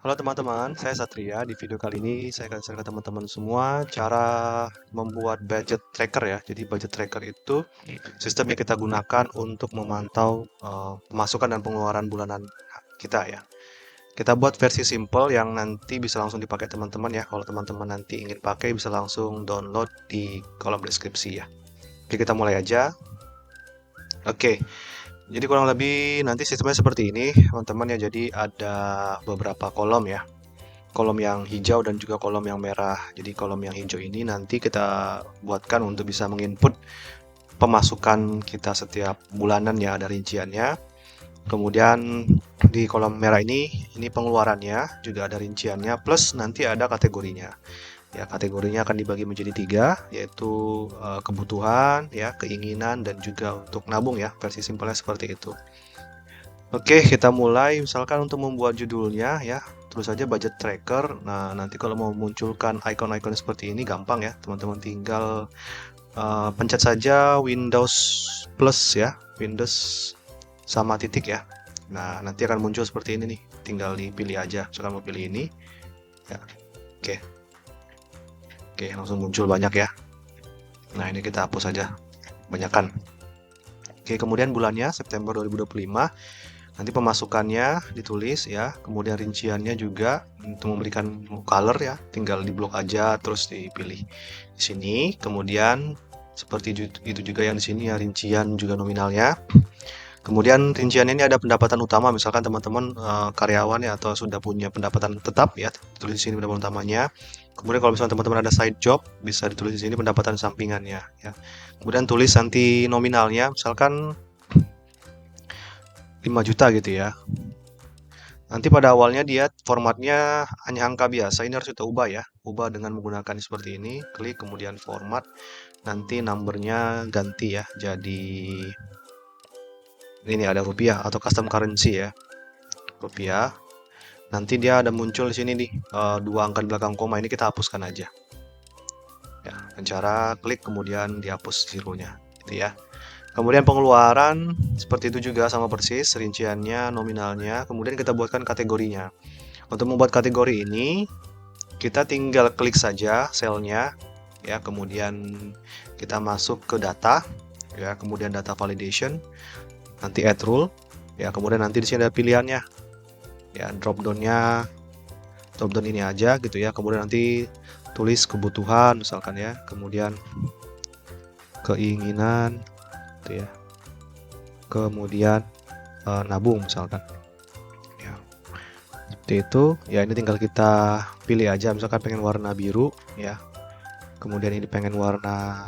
Halo teman-teman, saya Satria. Di video kali ini saya akan share ke teman-teman semua cara membuat budget tracker ya. Jadi budget tracker itu sistem yang kita gunakan untuk memantau pemasukan dan pengeluaran bulanan kita ya. Kita buat versi simple yang nanti bisa langsung dipakai teman-teman ya. Kalau teman-teman nanti ingin pakai bisa langsung download di kolom deskripsi ya. Oke, kita mulai aja. Oke, jadi kurang lebih nanti sistemnya seperti ini teman-teman ya. Jadi ada beberapa kolom ya, kolom yang hijau dan juga kolom yang merah. Jadi kolom yang hijau ini nanti kita buatkan untuk bisa menginput pemasukan kita setiap bulanan ya, ada rinciannya. Kemudian di kolom merah ini pengeluarannya juga ada rinciannya, plus nanti ada kategorinya. Ya, kategorinya akan dibagi menjadi tiga, yaitu kebutuhan, ya, keinginan, dan juga untuk nabung ya. Versi simpelnya seperti itu. Oke, kita mulai. Misalkan untuk membuat judulnya ya, terus saja budget tracker. Nah, nanti kalau mau munculkan icon-icon seperti ini gampang ya, teman-teman tinggal pencet saja Windows plus ya, Windows sama titik ya. Nah, nanti akan muncul seperti ini nih. Tinggal dipilih aja. Misalkan mau pilih ini. Ya, oke. Oke, langsung muncul banyak ya. Nah, ini kita hapus saja. Banyakkan. Oke, kemudian bulannya September 2025. Nanti pemasukannya ditulis ya, kemudian rinciannya juga untuk memberikan color ya, tinggal diblok aja terus dipilih di sini. Kemudian seperti itu juga yang di sini ya, rincian juga nominalnya. Kemudian rinciannya ini ada pendapatan utama, misalkan teman-teman karyawan ya atau sudah punya pendapatan tetap ya, tulis di sini pendapatan utamanya. Kemudian kalau misalnya teman-teman ada side job, bisa ditulis di sini pendapatan sampingannya ya. Kemudian tulis nanti nominalnya, misalkan 5 juta gitu ya. Nanti pada awalnya dia formatnya hanya angka biasa, ini harus kita ubah ya. Ubah dengan menggunakan seperti ini, klik kemudian format, nanti numbernya ganti ya, jadi ini ada rupiah atau custom currency ya, rupiah. Nanti dia ada muncul di sini nih, dua angka di belakang koma, ini kita hapuskan aja. Ya, dengan cara klik kemudian dihapus zeronya, gitu ya. Kemudian pengeluaran seperti itu juga sama persis, rinciannya, nominalnya. Kemudian kita buatkan kategorinya. Untuk membuat kategori ini, kita tinggal klik saja selnya, ya. Kemudian kita masuk ke data, ya. Kemudian data validation, nanti add rule, ya. Kemudian nanti di sini ada pilihannya, ya. Drop down ini aja, gitu ya. Kemudian nanti tulis kebutuhan, misalkan ya. Kemudian keinginan, gitu ya. Kemudian nabung, misalkan. Seperti itu ya, ini tinggal kita pilih aja, misalkan pengen warna biru ya, kemudian ini pengen warna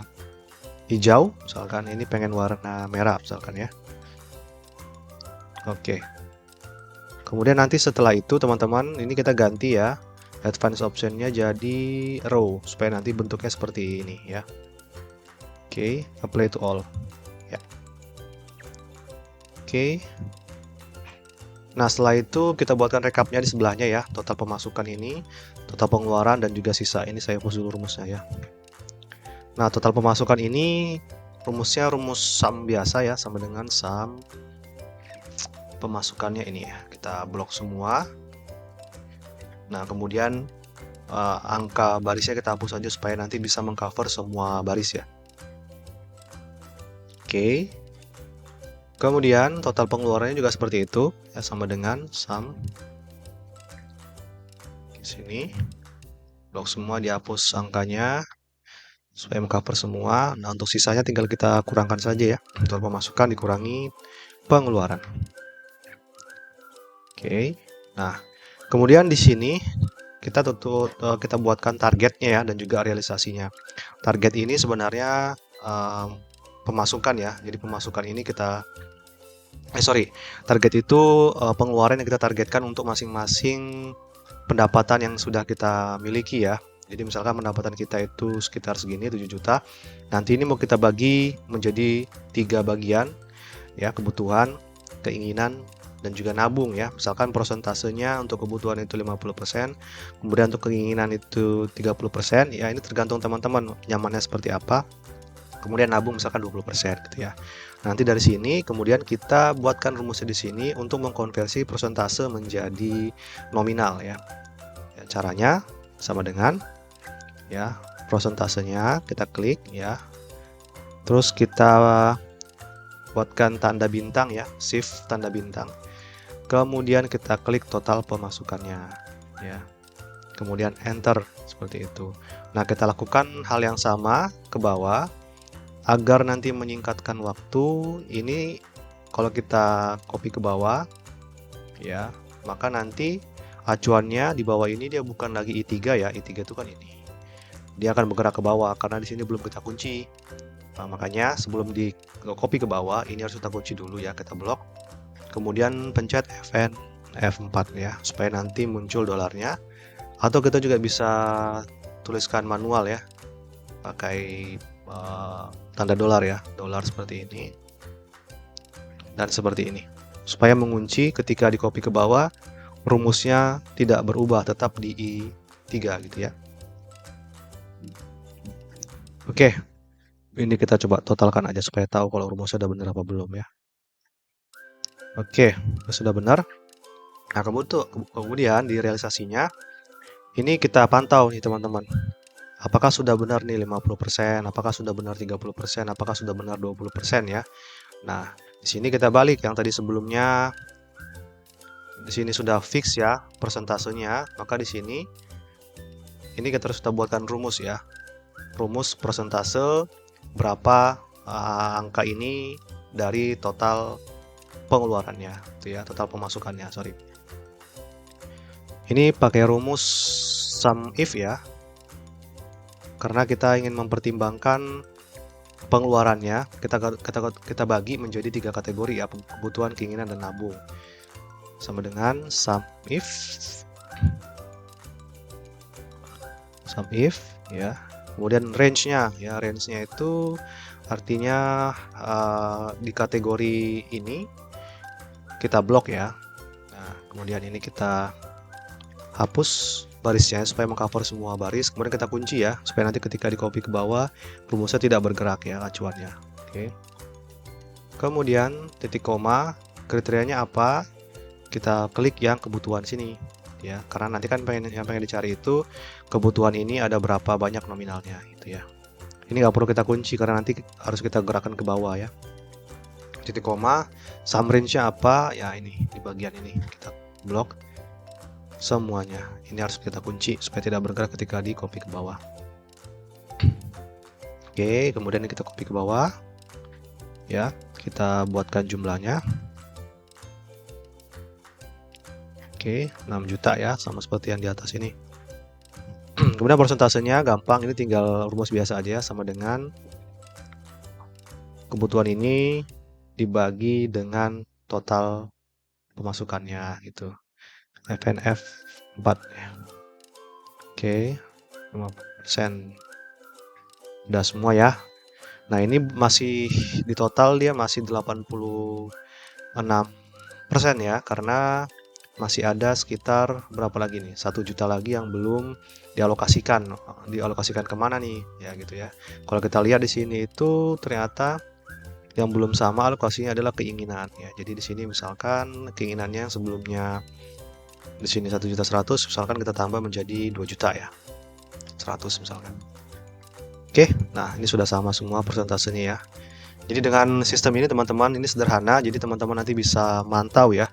hijau, misalkan ini pengen warna merah misalkan ya. Oke, kemudian nanti setelah itu teman-teman ini kita ganti ya, advance optionnya jadi row supaya nanti bentuknya seperti ini ya. Oke, apply to all ya. Oke, nah setelah itu kita buatkan rekapnya di sebelahnya ya, total pemasukan ini, total pengeluaran, dan juga sisa. Ini saya hapus dulu rumusnya ya. Nah total pemasukan ini rumusnya rumus sum biasa ya, sama dengan sum pemasukannya ini ya. Kita blok semua. Nah kemudian angka barisnya kita hapus aja supaya nanti bisa mengcover semua baris ya. Oke. Kemudian total pengeluarannya juga seperti itu ya, sama dengan sum. Di sini blok semua, dihapus angkanya supaya mengcover semua. Nah untuk sisanya tinggal kita kurangkan saja ya. Total pemasukan dikurangi pengeluaran. Oke. Nah kemudian di sini kita buatkan targetnya ya, dan juga realisasinya. Target ini sebenarnya pemasukan ya. Jadi pemasukan ini target itu pengeluaran yang kita targetkan untuk masing-masing pendapatan yang sudah kita miliki ya. Jadi misalkan pendapatan kita itu sekitar segini, 7 juta. Nanti ini mau kita bagi menjadi 3 bagian ya, kebutuhan, keinginan, dan juga nabung ya. Misalkan prosentasenya untuk kebutuhan itu 50%, kemudian untuk keinginan itu 30%, ya ini tergantung teman-teman nyamannya seperti apa. kemudian nabung misalkan 20% gitu ya. Nanti dari sini kemudian kita buatkan rumusnya di sini untuk mengkonversi persentase menjadi nominal ya. Caranya sama dengan ya, prosentasenya kita klik ya. Terus kita buatkan tanda bintang ya, shift tanda bintang. Kemudian kita klik total pemasukannya ya. Kemudian enter seperti itu. Nah, kita lakukan hal yang sama ke bawah agar nanti menyingkatkan waktu. Ini kalau kita copy ke bawah ya, maka nanti acuannya di bawah ini dia bukan lagi I3 ya, I3 itu kan ini. Dia akan bergerak ke bawah karena di sini belum kita kunci. Nah, makanya sebelum di copy ke bawah ini harus kita kunci dulu ya, kita blok. Kemudian pencet Fn F4 ya, supaya nanti muncul dolarnya. Atau kita juga bisa tuliskan manual ya, pakai tanda dolar ya, dolar seperti ini dan seperti ini, supaya mengunci ketika di copy ke bawah rumusnya tidak berubah, tetap di I3 gitu ya. Oke, ini kita coba totalkan aja supaya tahu kalau rumusnya udah benar apa belum ya. Oke, sudah benar. Nah, kemudian di realisasinya ini kita pantau nih teman-teman. Apakah sudah benar nih 50%, apakah sudah benar 30%, apakah sudah benar 20% ya. Nah, di sini kita balik yang tadi sebelumnya. Di sini sudah fix ya persentasenya, maka di sini ini kita harus kita buatkan rumus ya. Rumus persentase berapa angka ini dari total pengeluarannya, itu ya, total pemasukannya, sorry. Ini pakai rumus sum if ya, karena kita ingin mempertimbangkan pengeluarannya. Kita bagi menjadi 3 kategori ya, kebutuhan, keinginan, dan nabung. Sama dengan sum if ya. Kemudian range-nya ya, range-nya itu artinya di kategori ini kita blok ya. Nah, kemudian ini kita hapus barisnya supaya mengcover semua baris. Kemudian kita kunci ya, supaya nanti ketika di copy ke bawah rumusnya tidak bergerak ya acuannya. Oke. Kemudian titik koma, kriterianya apa? Kita klik yang kebutuhan sini ya, karena nanti kan yang pengen dicari itu kebutuhan ini ada berapa banyak nominalnya gitu ya. Ini nggak perlu kita kunci karena nanti harus kita gerakkan ke bawah ya. Titik koma, sum range-nya apa? Ya ini di bagian ini kita blok semuanya. Ini harus kita kunci supaya tidak bergerak ketika di copy ke bawah. Oke, kemudian kita copy ke bawah ya, kita buatkan jumlahnya. Oke, 6 juta ya, sama seperti yang di atas ini. Kemudian persentasenya gampang, ini tinggal rumus biasa aja, sama dengan kebutuhan ini dibagi dengan total pemasukannya gitu. FNF 4 ya. Oke, 5%. Udah semua ya. Nah, ini masih di total dia masih 86% ya, karena masih ada sekitar berapa lagi nih, 1 juta lagi yang belum dialokasikan kemana nih ya gitu ya. Kalau kita lihat di sini itu ternyata yang belum sama alokasinya adalah keinginan ya. Jadi di sini misalkan keinginannya yang sebelumnya di sini 1.100.000, misalkan kita tambah menjadi 2 juta ya, 100 misalkan. Oke, nah ini sudah sama semua persentasenya ya. Jadi dengan sistem ini teman-teman, ini sederhana, jadi teman-teman nanti bisa mantau ya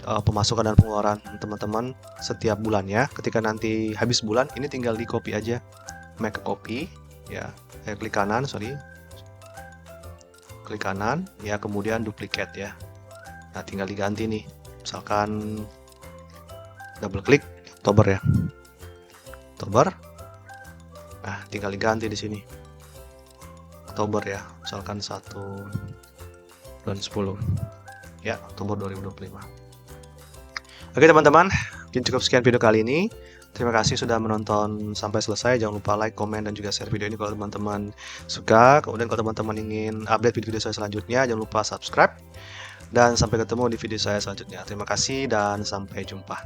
pemasukan dan pengeluaran teman-teman setiap bulannya. Ketika nanti habis bulan, ini tinggal di copy aja, make a copy ya, klik kanan, klik kanan ya, kemudian duplicate ya. Nah, tinggal diganti nih, misalkan double klik Oktober ya, Oktober. Nah, tinggal diganti di sini Oktober ya, misalkan 1 bulan 10 ya, Oktober 2025. Oke teman-teman, mungkin cukup sekian video kali ini. Terima kasih sudah menonton sampai selesai. Jangan lupa like, komen, dan juga share video ini kalau teman-teman suka. Kemudian kalau teman-teman ingin update video-video saya selanjutnya, jangan lupa subscribe. Dan sampai ketemu di video saya selanjutnya. Terima kasih dan sampai jumpa.